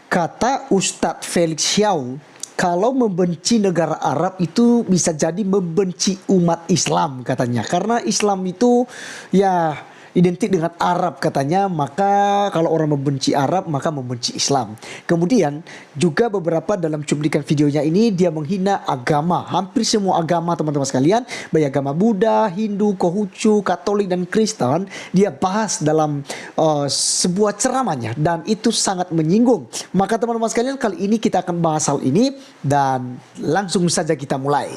Kata Ustadz Felix Xiao, kalau membenci negara Arab itu bisa jadi membenci umat Islam katanya. Karena Islam itu ya identik dengan Arab katanya, maka kalau orang membenci Arab maka membenci Islam. Kemudian juga beberapa dalam cuplikan videonya ini dia menghina agama, hampir semua agama teman-teman sekalian, baik agama Buddha, Hindu, Konghucu, Katolik dan Kristen, dia bahas dalam sebuah ceramahnya dan itu sangat menyinggung. Maka teman-teman sekalian, kali ini kita akan bahas hal ini dan langsung saja kita mulai.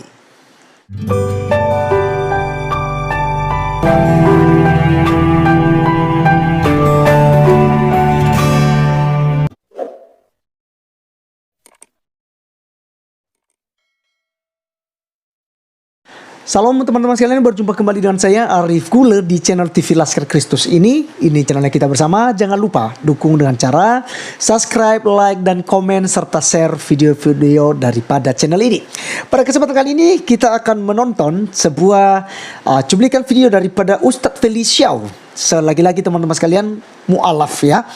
Salam teman-teman sekalian, berjumpa kembali dengan saya Arif Guler di channel TV Laskar Kristus ini. Ini channelnya kita bersama. Jangan lupa dukung dengan cara subscribe, like, dan komen serta share video-video daripada channel ini. Pada kesempatan kali ini kita akan menonton sebuah cuplikan video daripada Ustadz Felix Xiao. Selagi-lagi teman-teman sekalian, mu'alaf ya.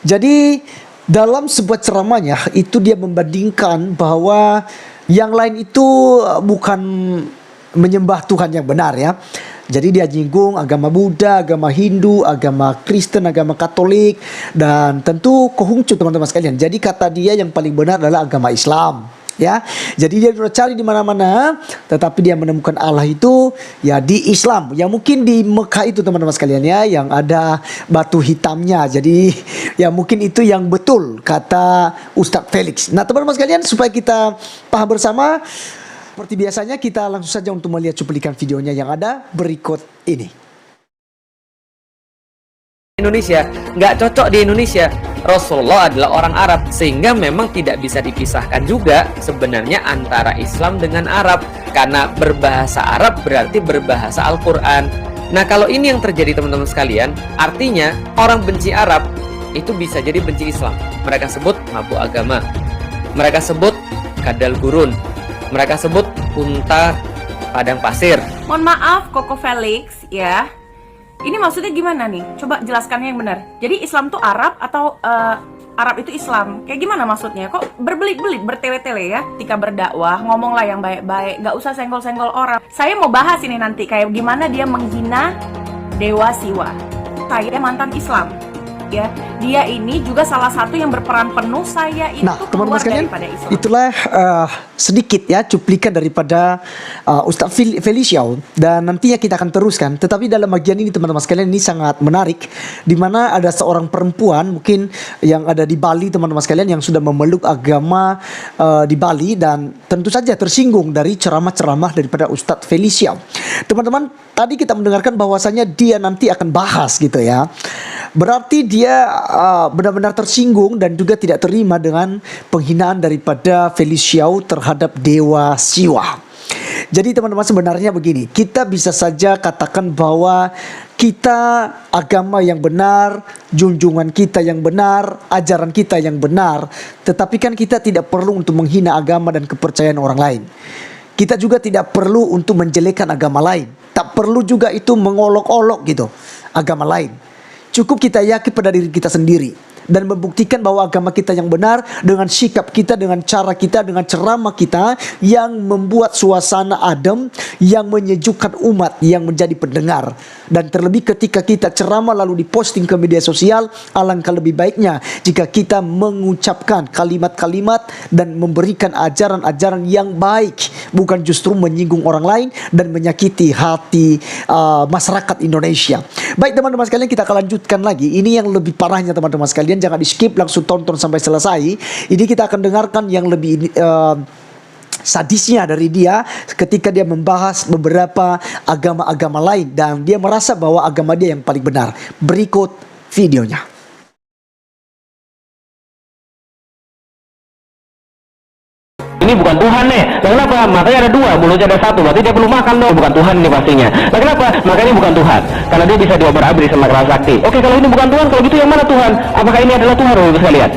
Jadi dalam sebuah ceramahnya itu dia membandingkan bahwa yang lain itu bukan menyembah Tuhan yang benar ya. Jadi dia nyinggung agama Buddha, agama Hindu, agama Kristen, agama Katolik, dan tentu Konghucu teman-teman sekalian. Jadi kata dia yang paling benar adalah agama Islam ya. Jadi dia sudah cari di mana-mana, tetapi dia menemukan Allah itu ya di Islam. Yang mungkin di Mekah itu teman-teman sekalian ya, yang ada batu hitamnya. Jadi ya mungkin itu yang betul kata Ustadz Felix. Nah teman-teman sekalian, supaya kita paham bersama, seperti biasanya kita langsung saja untuk melihat cuplikan videonya yang ada berikut ini. Indonesia nggak cocok di Indonesia. Rasulullah adalah orang Arab, sehingga memang tidak bisa dipisahkan juga sebenarnya antara Islam dengan Arab, karena berbahasa Arab berarti berbahasa Al-Quran. Nah kalau ini yang terjadi teman-teman sekalian, artinya orang benci Arab itu bisa jadi benci Islam. Mereka sebut mabuk agama, mereka sebut kadal gurun, mereka sebut unta padang pasir. Mohon maaf Koko Felix ya. Ini maksudnya gimana nih? Coba jelaskannya yang benar. Jadi Islam tuh Arab atau Arab itu Islam? Kayak gimana maksudnya? Kok berbelit-belit, bertele-tele ya? Ketika berdakwah, ngomonglah yang baik-baik, gak usah senggol-senggol orang. Saya mau bahas ini nanti kayak gimana dia menghina Dewa Siwa. Saya mantan Islam. Ya, dia ini juga salah satu yang berperan penuh saya itu teman-teman sekalian, Islam. itulah sedikit ya cuplikan daripada Ustadz Felix Xiao, dan nantinya kita akan teruskan. Tetapi dalam bagian ini teman-teman sekalian, ini sangat menarik, di mana ada seorang perempuan mungkin yang ada di Bali teman-teman sekalian, yang sudah memeluk agama di Bali, dan tentu saja tersinggung dari ceramah-ceramah daripada Ustadz Felix Xiao. Teman-teman, tadi kita mendengarkan bahwasanya dia nanti akan bahas gitu ya. Berarti dia benar-benar tersinggung dan juga tidak terima dengan penghinaan daripada Felix Xiao terhadap Dewa Siwa. Jadi teman-teman, sebenarnya begini, kita bisa saja katakan bahwa kita agama yang benar, junjungan kita yang benar, ajaran kita yang benar, tetapi kan kita tidak perlu untuk menghina agama dan kepercayaan orang lain. Kita juga tidak perlu untuk menjelekkan agama lain. Tak perlu juga itu mengolok-olok gitu agama lain. Cukup kita yakin pada diri kita sendiri dan membuktikan bahwa agama kita yang benar dengan sikap kita, dengan cara kita, dengan ceramah kita yang membuat suasana adem, yang menyejukkan umat yang menjadi pendengar. Dan terlebih ketika kita ceramah lalu diposting ke media sosial, alangkah lebih baiknya jika kita mengucapkan kalimat-kalimat dan memberikan ajaran-ajaran yang baik, bukan justru menyinggung orang lain dan menyakiti hati masyarakat Indonesia. Baik teman-teman sekalian, kita akan lanjutkan lagi. Ini yang lebih parahnya teman-teman sekalian, jangan di skip, langsung tonton sampai selesai. Ini kita akan dengarkan yang lebih sadisnya dari dia ketika dia membahas beberapa agama-agama lain dan dia merasa bahwa agama dia yang paling benar. Berikut videonya. Ini bukan Tuhan nih. Lah kenapa? Makanya ada dua, mulutnya ada satu. Berarti dia perlu makan dong. Bukan Tuhan ini pastinya. Lah kenapa? Makanya bukan Tuhan. Karena dia bisa diobrak-abrik sama kera sakti. Oke, kalau ini bukan Tuhan, kalau gitu yang mana Tuhan? Apakah ini adalah Tuhan, Bapak sekalian?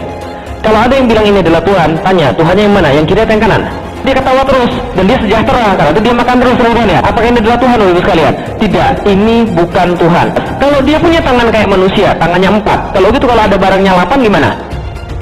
Kalau ada yang bilang ini adalah Tuhan, tanya Tuhannya yang mana? Yang kiri atau yang kanan? Dia ketawa terus dan dia sejahtera karena itu dia makan terus seluruhnya. Apakah ini adalah Tuhan, Bapak sekalian? Tidak, ini bukan Tuhan. Kalau dia punya tangan kayak manusia, tangannya 4. Kalau gitu kalau ada barangnya 8 gimana?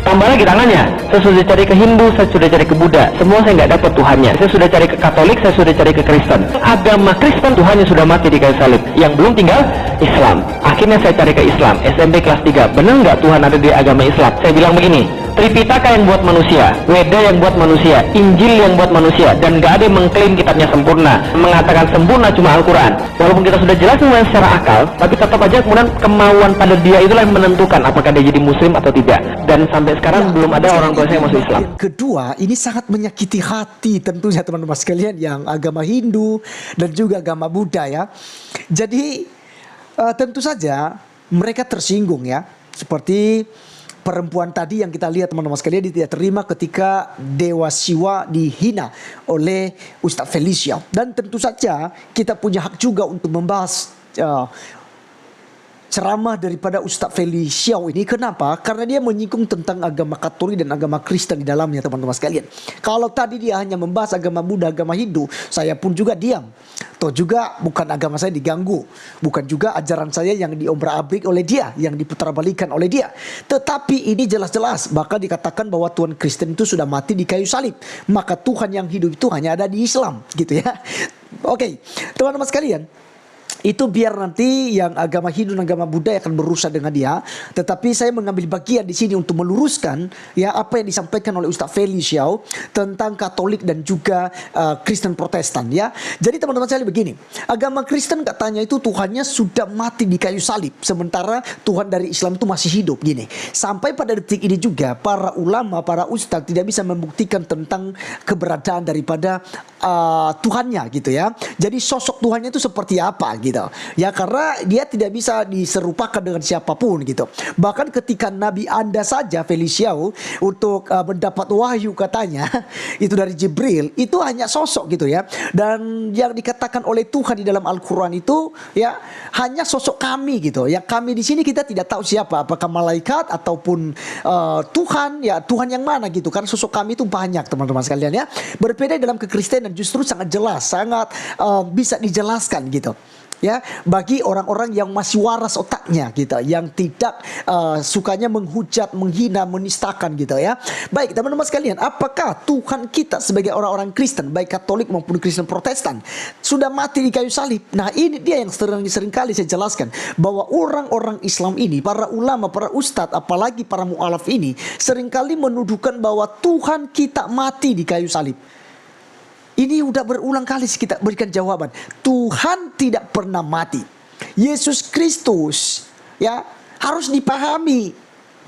Tambah lagi tangannya, saya sudah cari ke Hindu, saya sudah cari ke Buddha, semua saya nggak dapat Tuhannya. Saya sudah cari ke Katolik, saya sudah cari ke Kristen. Agama Kristen Tuhannya sudah mati di kayu salib. Yang belum tinggal Islam. Akhirnya saya cari ke Islam, SMP kelas 3. Benar nggak Tuhan ada di agama Islam? Saya bilang begini, Tripitaka yang buat manusia, Weda yang buat manusia, Injil yang buat manusia, dan nggak ada yang mengklaim kitabnya sempurna, mengatakan sempurna cuma Al-Quran. Walaupun kita sudah jelaskan secara akal, tapi tetap aja kemudian kemauan pada dia itulah yang menentukan apakah dia jadi Muslim atau tidak. Dan sampai sekarang belum ada orang tua saya yang masuk Islam. Yang kedua, ini sangat menyakiti hati tentunya teman-teman sekalian yang agama Hindu dan juga agama Buddha ya. Jadi tentu saja mereka tersinggung ya. Seperti perempuan tadi yang kita lihat teman-teman sekalian, dia tidak terima ketika Dewa Siwa dihina oleh Ustadz Felicia. Dan tentu saja kita punya hak juga untuk membahas ceramah daripada Ustadz Felicia ini. Kenapa? Karena dia menyinggung tentang agama Katolik dan agama Kristen di dalamnya teman-teman sekalian. Kalau tadi dia hanya membahas agama Buddha, agama Hindu, saya pun juga diam. Toh juga bukan agama saya diganggu, bukan juga ajaran saya yang diobrak-abrik oleh dia, yang diputarbalikkan oleh dia. Tetapi ini jelas-jelas bahkan dikatakan bahwa Tuhan Kristen itu sudah mati di kayu salib. Maka Tuhan yang hidup itu hanya ada di Islam, gitu ya. Oke, teman-teman sekalian, itu biar nanti yang agama Hindu dan agama Buddha akan berurusan dengan dia. Tetapi saya mengambil bagian di sini untuk meluruskan ya apa yang disampaikan oleh Ustadz Felicia tentang Katolik dan juga Kristen Protestan ya. Jadi teman-teman saya begini, agama Kristen katanya itu Tuhannya sudah mati di kayu salib, sementara Tuhan dari Islam itu masih hidup gini. Sampai pada detik ini juga para ulama, para ustadz tidak bisa membuktikan tentang keberadaan daripada Tuhannya gitu ya. Jadi sosok Tuhannya itu seperti apa gitu. Ya karena dia tidak bisa diserupakan dengan siapapun gitu. Bahkan ketika Nabi Anda saja Felicia untuk mendapat wahyu katanya itu dari Jibril, itu hanya sosok gitu ya. Dan yang dikatakan oleh Tuhan di dalam Al-Quran itu ya hanya sosok kami gitu. Ya kami di sini kita tidak tahu siapa, apakah malaikat ataupun Tuhan, ya Tuhan yang mana gitu. Karena sosok kami itu banyak teman-teman sekalian ya. Berbeda dalam kekristenan justru sangat jelas, sangat bisa dijelaskan gitu. Ya, bagi orang-orang yang masih waras otaknya gitu, yang tidak sukanya menghujat, menghina, menistakan gitu ya. Baik teman-teman sekalian, apakah Tuhan kita sebagai orang-orang Kristen, baik Katolik maupun Kristen Protestan, sudah mati di kayu salib? Nah ini dia yang seringkali saya jelaskan, bahwa orang-orang Islam ini, para ulama, para ustadz, apalagi para mu'alaf ini, seringkali menuduhkan bahwa Tuhan kita mati di kayu salib. Ini udah berulang kali kita berikan jawaban. Tuhan tidak pernah mati. Yesus Kristus ya harus dipahami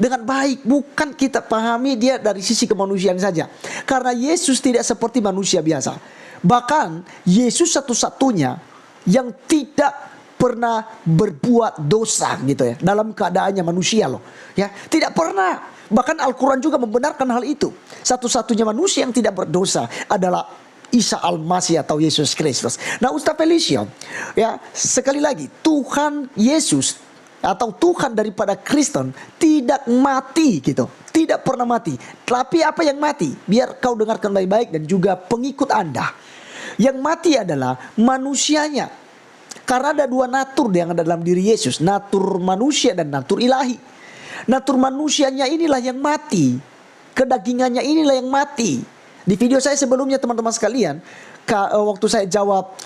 dengan baik. Bukan kita pahami dia dari sisi kemanusiaan saja. Karena Yesus tidak seperti manusia biasa. Bahkan Yesus satu-satunya yang tidak pernah berbuat dosa gitu ya. Dalam keadaannya manusia loh. Ya, tidak pernah. Bahkan Al-Quran juga membenarkan hal itu. Satu-satunya manusia yang tidak berdosa adalah Isa Al-Masih atau Yesus Kristus. Nah Ustadz Felicia ya sekali lagi, Tuhan Yesus atau Tuhan daripada Kristen tidak mati gitu, tidak pernah mati. Tapi apa yang mati? Biar kau dengarkan baik-baik dan juga pengikut Anda. Yang mati adalah manusianya. Karena ada dua natur yang ada dalam diri Yesus, natur manusia dan natur ilahi. Natur manusianya inilah yang mati, kedagingannya inilah yang mati. Di video saya sebelumnya teman-teman sekalian, waktu saya jawab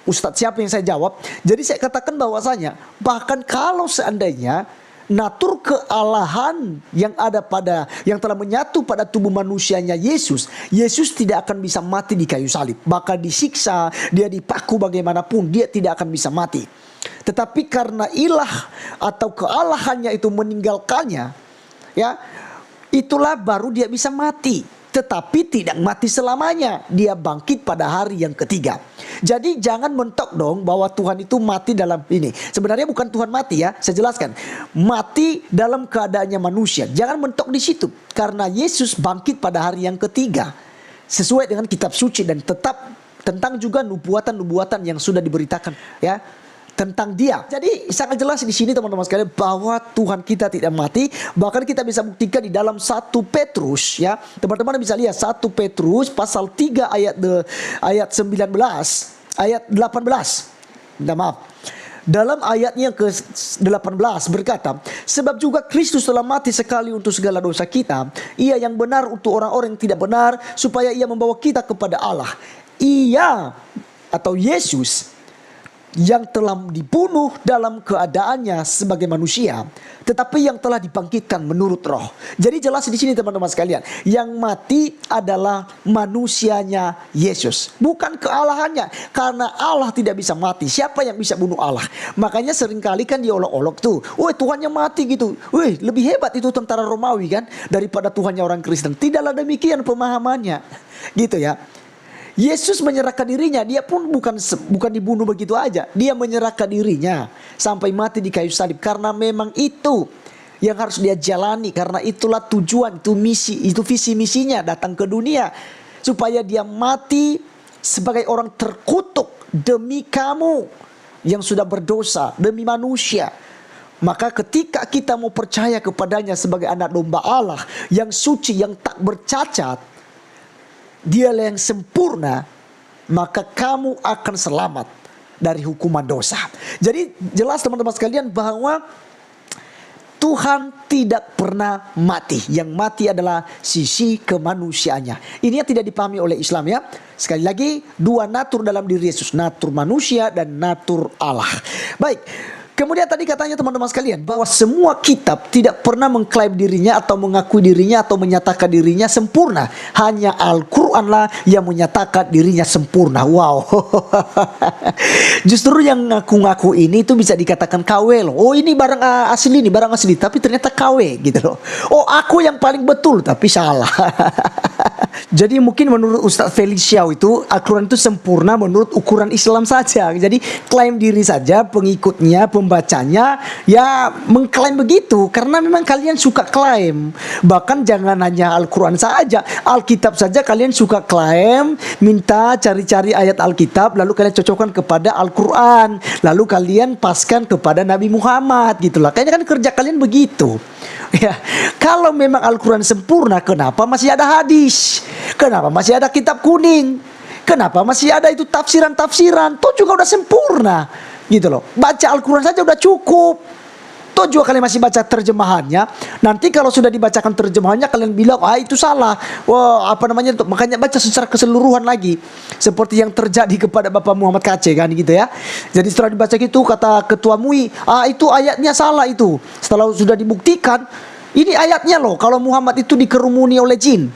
Ustadz siapa yang saya jawab, jadi saya katakan bahwasanya bahkan kalau seandainya natur kealahan yang ada pada, yang telah menyatu pada tubuh manusianya Yesus, Yesus tidak akan bisa mati di kayu salib. Bahkan disiksa, dia dipaku bagaimanapun, dia tidak akan bisa mati. Tetapi karena ilah atau kealahannya itu meninggalkannya, ya itulah baru dia bisa mati. Tetapi tidak mati selamanya. Dia bangkit pada hari yang ketiga. Jadi jangan mentok dong bahwa Tuhan itu mati dalam ini. Sebenarnya bukan Tuhan mati ya. Saya jelaskan. Mati dalam keadaannya manusia. Jangan mentok di situ. Karena Yesus bangkit pada hari yang ketiga. Sesuai dengan kitab suci dan tetap tentang juga nubuatan-nubuatan yang sudah diberitakan ya tentang dia. Jadi sangat jelas di sini teman-teman sekalian bahwa Tuhan kita tidak mati. Bahkan kita bisa buktikan di dalam 1 Petrus ya. Teman-teman bisa lihat 1 Petrus pasal 3 ayat 19, ayat 18. Minta maaf. Dalam ayatnya yang ke-18 berkata, sebab juga Kristus telah mati sekali untuk segala dosa kita, ia yang benar untuk orang-orang yang tidak benar, supaya ia membawa kita kepada Allah. Ia atau Yesus yang telah dibunuh dalam keadaannya sebagai manusia, tetapi yang telah dibangkitkan menurut roh. Jadi jelas di sini teman-teman sekalian, yang mati adalah manusianya Yesus, bukan kealahannya. Karena Allah tidak bisa mati, siapa yang bisa bunuh Allah? Makanya seringkali kan diolok-olok tuh, woi Tuhannya mati gitu, woi lebih hebat itu tentara Romawi kan daripada Tuhannya orang Kristen. Tidaklah demikian pemahamannya, gitu ya. Yesus menyerahkan dirinya, dia pun bukan dibunuh begitu aja. Dia menyerahkan dirinya sampai mati di kayu salib, karena memang itu yang harus dia jalani. Karena itulah tujuan, itu misi, itu visi misinya datang ke dunia, supaya dia mati sebagai orang terkutuk demi kamu yang sudah berdosa, demi manusia. Maka ketika kita mau percaya kepadanya sebagai anak domba Allah yang suci, yang tak bercacat, dialah yang sempurna, maka kamu akan selamat dari hukuman dosa. Jadi jelas teman-teman sekalian bahwa Tuhan tidak pernah mati. Yang mati adalah sisi kemanusiaannya. Ini yang tidak dipahami oleh Islam ya. Sekali lagi, dua natur dalam diri Yesus, natur manusia dan natur Allah. Baik. Kemudian tadi katanya teman-teman sekalian bahwa semua kitab tidak pernah mengklaim dirinya atau mengakui dirinya atau menyatakan dirinya sempurna. Hanya Al-Quran lah yang menyatakan dirinya sempurna. Wow. Justru yang ngaku-ngaku ini itu bisa dikatakan KW loh. Oh ini barang asli nih, barang asli. Tapi ternyata KW gitu loh. Oh aku yang paling betul, tapi salah. Jadi mungkin menurut Ustadz Feliciao itu Al-Quran itu sempurna menurut ukuran Islam saja. Jadi klaim diri saja, pengikutnya, pembacanya ya mengklaim begitu. Karena memang kalian suka klaim. Bahkan jangan hanya Al-Quran saja, Alkitab saja kalian suka klaim. Minta cari-cari ayat Alkitab, lalu kalian cocokkan kepada Al-Quran, lalu kalian paskan kepada Nabi Muhammad gitulah. Kayaknya kan kerja kalian begitu. Ya, kalau memang Al-Quran sempurna, kenapa masih ada hadis? Kenapa masih ada kitab kuning? Kenapa masih ada itu tafsiran-tafsiran? Toh juga udah sempurna, gitu loh. Baca Al-Quran saja udah cukup. Toh juga kalian masih baca terjemahannya. Nanti kalau sudah dibacakan terjemahannya, kalian bilang itu salah. Wah, apa namanya itu? Makanya baca secara keseluruhan lagi. Seperti yang terjadi kepada Bapak Muhammad Kaceh kan gitu ya. Jadi setelah dibaca gitu kata Ketua MUI, itu ayatnya salah itu. Setelah sudah dibuktikan, ini ayatnya loh, kalau Muhammad itu dikerumuni oleh jin.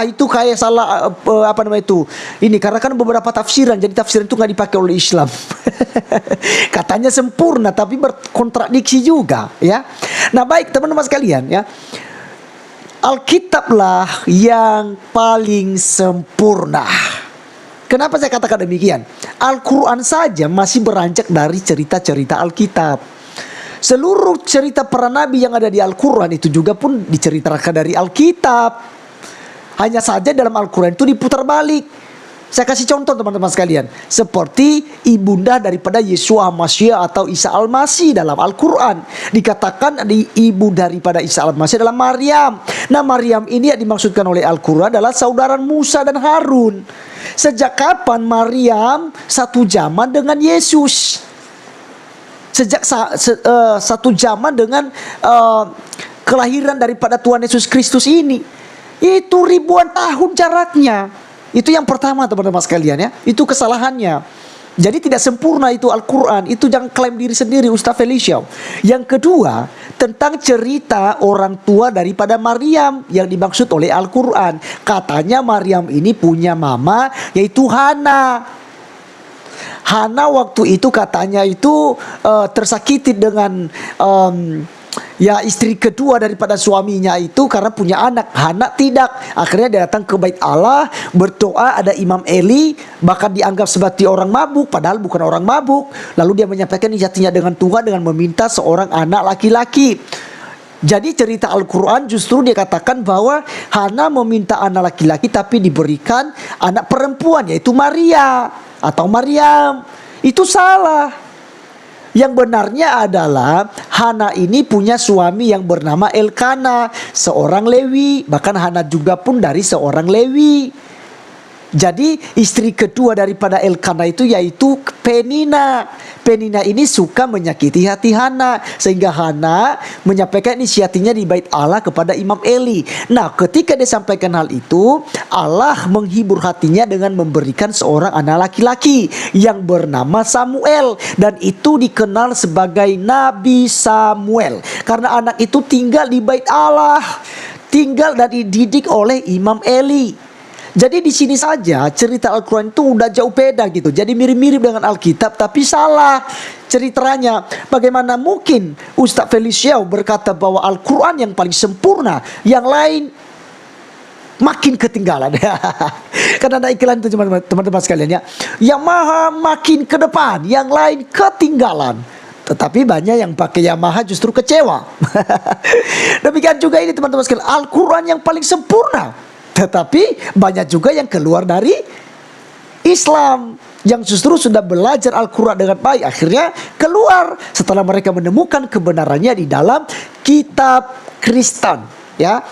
Itu kayak salah apa namanya itu. Ini karena kan beberapa tafsiran, jadi tafsiran itu nggak dipakai oleh Islam. Katanya sempurna tapi berkontradiksi juga ya. Nah baik teman-teman sekalian ya, Alkitablah yang paling sempurna. Kenapa saya katakan demikian? Al-Quran saja masih beranjak dari cerita-cerita Alkitab. Seluruh cerita para nabi yang ada di Al-Quran itu juga pun diceritakan dari Alkitab. Hanya saja dalam Al-Quran itu diputar balik. Saya kasih contoh teman-teman sekalian. Seperti ibunda daripada Yeshua Mashiach atau Isa Al-Masih dalam Al-Quran. Dikatakan ibu daripada Isa Al-Masih adalah Maryam. Nah Maryam ini yang dimaksudkan oleh Al-Quran adalah saudara Musa dan Harun. Sejak kapan Maryam satu zaman dengan Yesus? Sejak satu zaman dengan kelahiran daripada Tuhan Yesus Kristus ini. Itu ribuan tahun jaraknya. Itu yang pertama teman-teman sekalian ya. Itu kesalahannya. Jadi tidak sempurna itu Al-Quran. Itu jangan klaim diri sendiri Ustaz Feliciao. Yang kedua, tentang cerita orang tua daripada Maryam yang dimaksud oleh Al-Quran. Katanya Maryam ini punya mama yaitu Hana. Hana waktu itu katanya itu tersakiti dengan ya istri kedua daripada suaminya itu karena punya anak. Hana tidak. Akhirnya dia datang ke bait Allah, berdoa, ada Imam Eli, bahkan dianggap seperti orang mabuk padahal bukan orang mabuk. Lalu dia menyampaikan hajatnya dengan Tuhan dengan meminta seorang anak laki-laki. Jadi cerita Al-Quran justru dia katakan bahwa Hana meminta anak laki-laki tapi diberikan anak perempuan yaitu Maria atau Maryam. Itu salah. Yang benarnya adalah Hana ini punya suami yang bernama Elkana, seorang Lewi. Bahkan Hana juga pun dari seorang Lewi. Jadi istri kedua daripada Elkana itu yaitu Penina. Penina ini suka menyakiti hati Hana, sehingga Hana menyampaikan inisiatifnya di bait Allah kepada Imam Eli. Nah, ketika dia sampaikan hal itu, Allah menghibur hatinya dengan memberikan seorang anak laki-laki yang bernama Samuel, dan itu dikenal sebagai Nabi Samuel karena anak itu tinggal di bait Allah, tinggal dan dididik oleh Imam Eli. Jadi di sini saja cerita Al-Quran itu udah jauh beda gitu. Jadi mirip-mirip dengan Alkitab tapi salah ceritanya. Bagaimana mungkin Ustadz Feliciao berkata bahwa Al-Quran yang paling sempurna, yang lain makin ketinggalan. Karena ada iklan itu teman-teman sekalian ya. Yamaha makin ke depan, yang lain ketinggalan. Tetapi banyak yang pakai Yamaha justru kecewa. Demikian juga ini teman-teman sekalian, Al-Quran yang paling sempurna, tetapi banyak juga yang keluar dari Islam, yang justru sudah belajar Al-Quran dengan baik, akhirnya keluar setelah mereka menemukan kebenarannya di dalam kitab Kristen. Ya,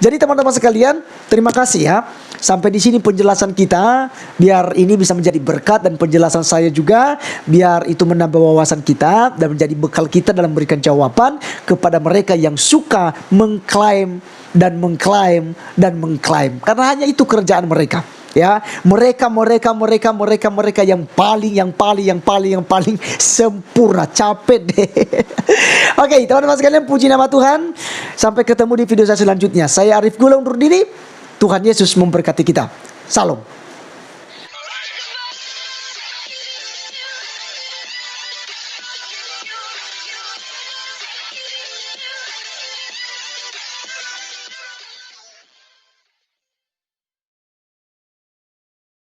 jadi teman-teman sekalian, terima kasih ya. Sampai di sini penjelasan kita, biar ini bisa menjadi berkat, dan penjelasan saya juga biar itu menambah wawasan kita dan menjadi bekal kita dalam memberikan jawaban kepada mereka yang suka mengklaim dan mengklaim dan mengklaim, karena hanya itu kerjaan mereka. Ya, mereka yang paling sempurna. Capek deh. Oke, teman-teman sekalian, puji nama Tuhan. Sampai ketemu di video saya selanjutnya. Saya Arif Gula undur diri. Tuhan Yesus memberkati kita. Salam.